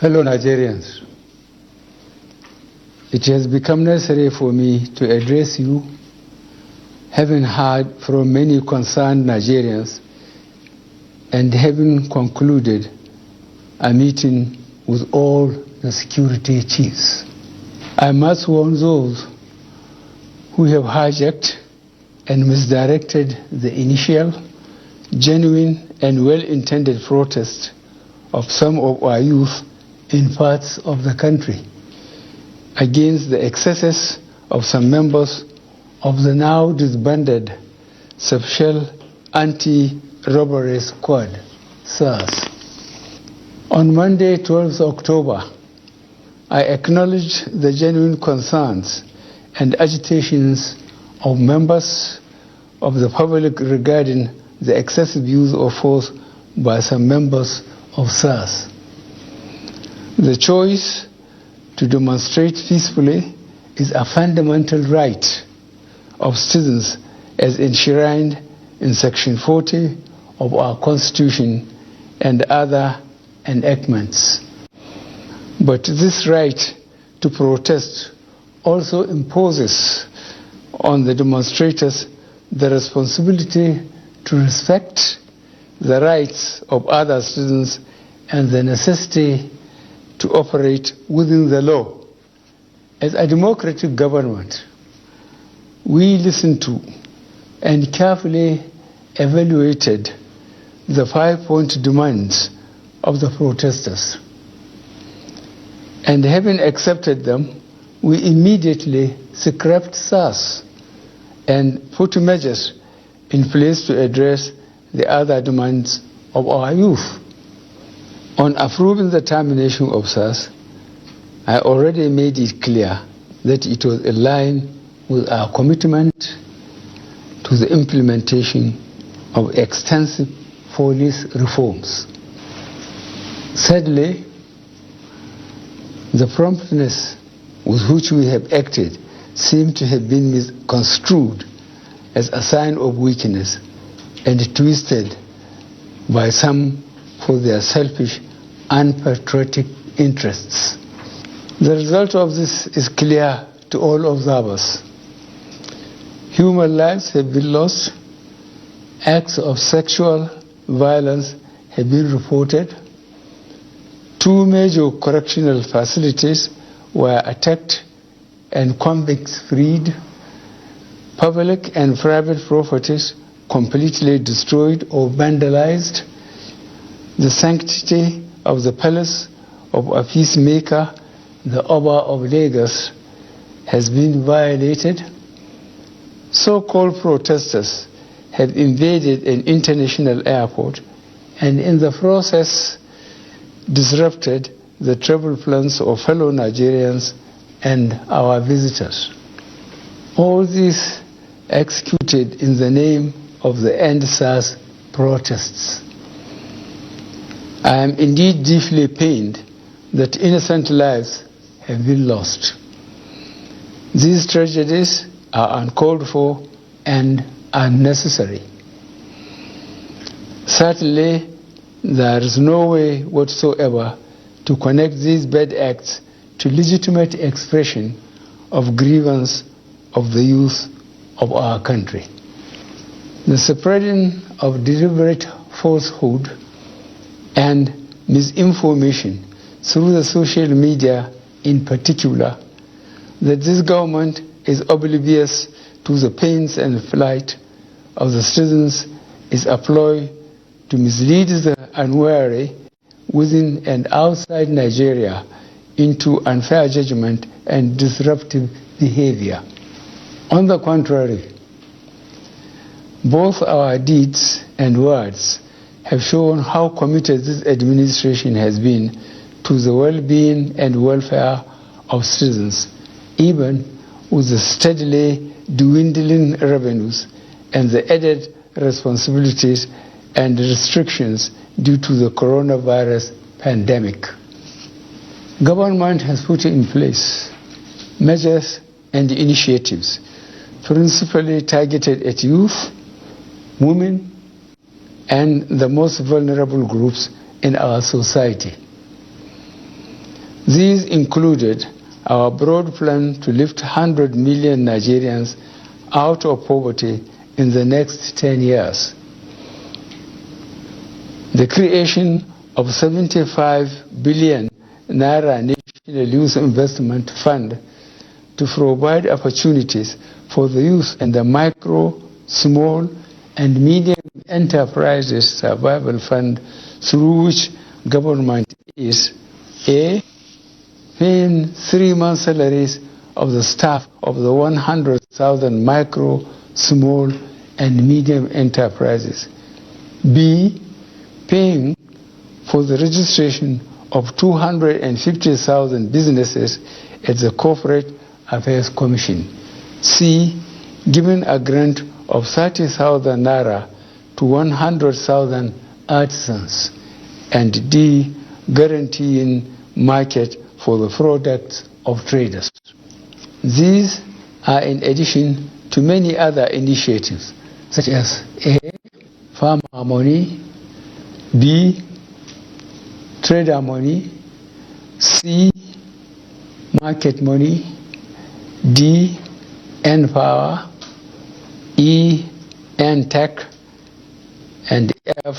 Fellow Nigerians, it has become necessary for me to address you, having heard from many concerned Nigerians and having concluded a meeting with all the security chiefs. I must warn those who have hijacked and misdirected the initial, genuine and well-intended protest of some of our youth in parts of the country against the excesses of some members of the now disbanded Special Anti-Robbery Squad, SARS. On Monday, 12th October, I acknowledged the genuine concerns and agitations of members of the public regarding the excessive use of force by some members of SARS. The choice to demonstrate peacefully is a fundamental right of citizens as enshrined in Section 40 of our Constitution and other enactments. But this right to protest also imposes on the demonstrators the responsibility to respect the rights of other citizens and the necessity to operate within the law. As a democratic government, we listened to and carefully evaluated the 5-point demands of the protesters. And having accepted them, we immediately scrapped SARS and put measures in place to address the other demands of our youth. On approving the termination of SARS, I already made it clear that it was in line with our commitment to the implementation of extensive police reforms. Sadly, the promptness with which we have acted seemed to have been misconstrued as a sign of weakness and twisted by some for their selfish, unpatriotic interests. The result of this is clear to all observers. Human lives have been lost, acts of sexual violence have been reported, 2 major correctional facilities were attacked and convicts freed, public and private properties completely destroyed or vandalized, the sanctity of the palace of a peacemaker, the Oba of Lagos, has been violated. So-called protesters have invaded an international airport and in the process disrupted the travel plans of fellow Nigerians and our visitors. All this executed in the name of the End SARS protests. I am indeed deeply pained that innocent lives have been lost. These tragedies are uncalled for and unnecessary. Certainly, there is no way whatsoever to connect these bad acts to legitimate expression of grievance of the youth of our country. The spreading of deliberate falsehood and misinformation through the social media in particular, that this government is oblivious to the pains and plight of the citizens is a ploy to mislead the unwary within and outside Nigeria into unfair judgment and disruptive behavior. On the contrary, both our deeds and words have shown how committed this administration has been to the well-being and welfare of citizens, even with the steadily dwindling revenues and the added responsibilities and restrictions due to the coronavirus pandemic. Government has put in place measures and initiatives principally targeted at youth, women, and the most vulnerable groups in our society. These included our broad plan to lift 100 million Nigerians out of poverty in the next 10 years. The creation of 75 billion Naira National Youth Investment Fund to provide opportunities for the youth and the micro, small, and medium enterprises survival fund, through which government is A, paying 3-month salaries of the staff of the 100,000 micro, small, and medium enterprises. B, paying for the registration of 250,000 businesses at the Corporate Affairs Commission. C, giving a grant of 30,000 Naira to 100,000 artisans. And D, guaranteeing market for the products of traders. These are in addition to many other initiatives, such as A, farmer money, B, trader money, C, market money, D, N-Power, E, N-Tech, and F,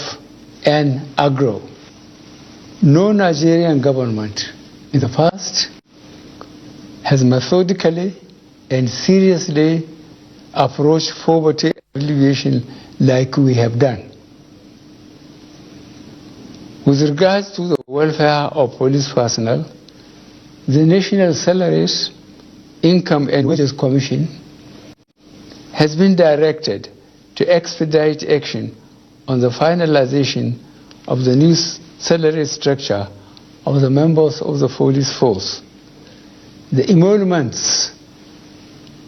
N-Agro. No Nigerian government in the past has methodically and seriously approached poverty alleviation like we have done. With regards to the welfare of police personnel, the National Salaries, Income and Wages Commission has been directed to expedite action on the finalization of the new salary structure of the members of the police force. The emoluments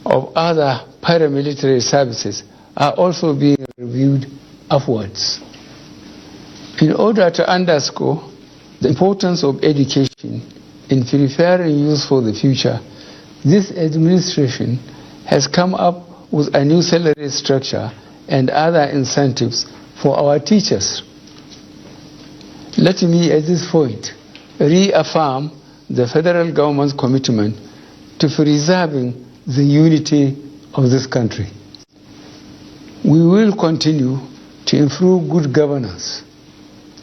of other paramilitary services are also being reviewed upwards. In order to underscore the importance of education in preparing youth for the future, this administration has come up with a new salary structure and other incentives for our teachers. Let me at this point reaffirm the federal government's commitment to preserving the unity of this country. We will continue to improve good governance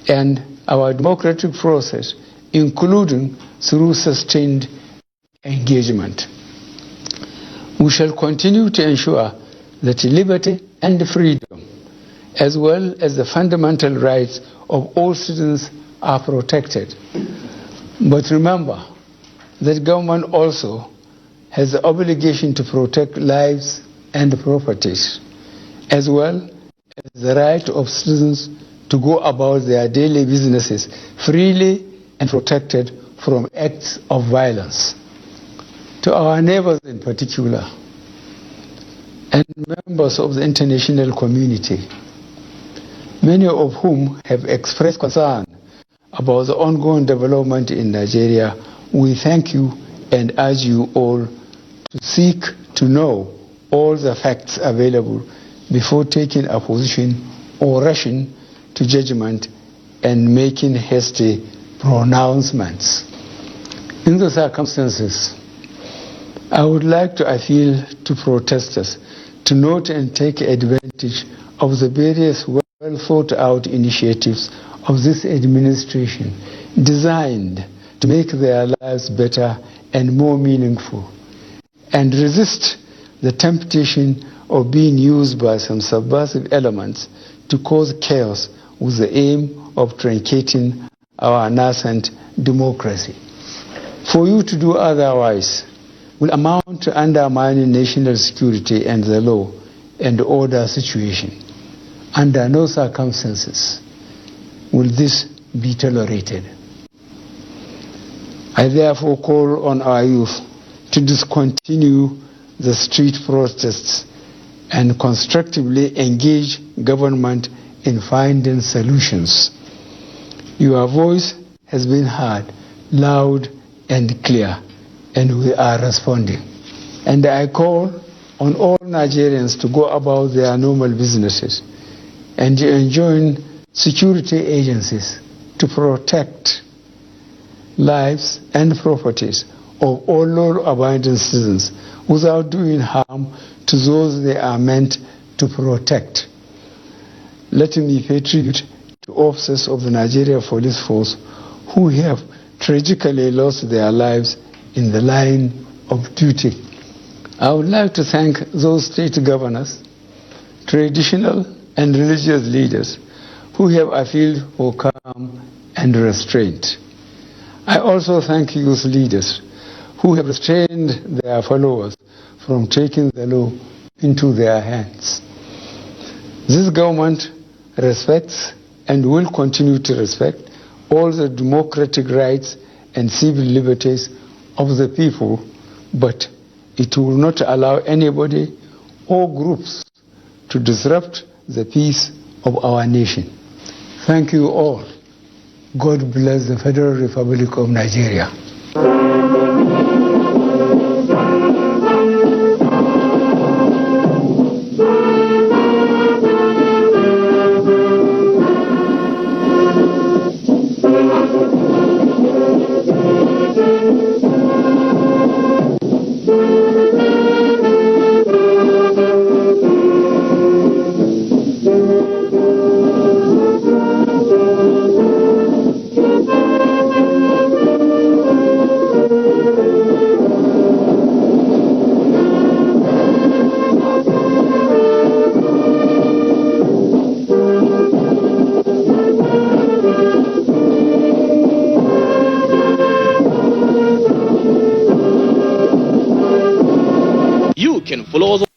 and our democratic process, including through sustained engagement. We shall continue to ensure that liberty and freedom, as well as the fundamental rights of all citizens, are protected. But remember that government also has the obligation to protect lives and properties, as well as the right of citizens to go about their daily businesses freely and protected from acts of violence. To our neighbors in particular, and members of the international community, many of whom have expressed concern about the ongoing development in Nigeria, we thank you and urge you all to seek to know all the facts available before taking a position or rushing to judgment and making hasty pronouncements. In the circumstances, I would like to appeal to protesters to note and take advantage of the various well thought out initiatives of this administration designed to make their lives better and more meaningful, and resist the temptation of being used by some subversive elements to cause chaos with the aim of truncating our nascent democracy. For you to do otherwise will amount to undermining national security and the law and order situation. Under no circumstances will this be tolerated. I therefore call on our youth to discontinue the street protests and constructively engage government in finding solutions. Your voice has been heard loud and clear, and we are responding. And I call on all Nigerians to go about their normal businesses and to enjoin security agencies to protect lives, and properties of all law-abiding citizens without doing harm to those they are meant to protect. Let me pay tribute to officers of the Nigeria Police Force who have tragically lost their lives in the line of duty. I would like to thank those state governors, traditional and religious leaders who have appealed for calm and restraint. I also thank youth leaders who have restrained their followers from taking the law into their hands. This government respects and will continue to respect all the democratic rights and civil liberties of the people, but it will not allow anybody or groups to disrupt the peace of our nation. Thank you all. God bless the Federal Republic of Nigeria. You can follow us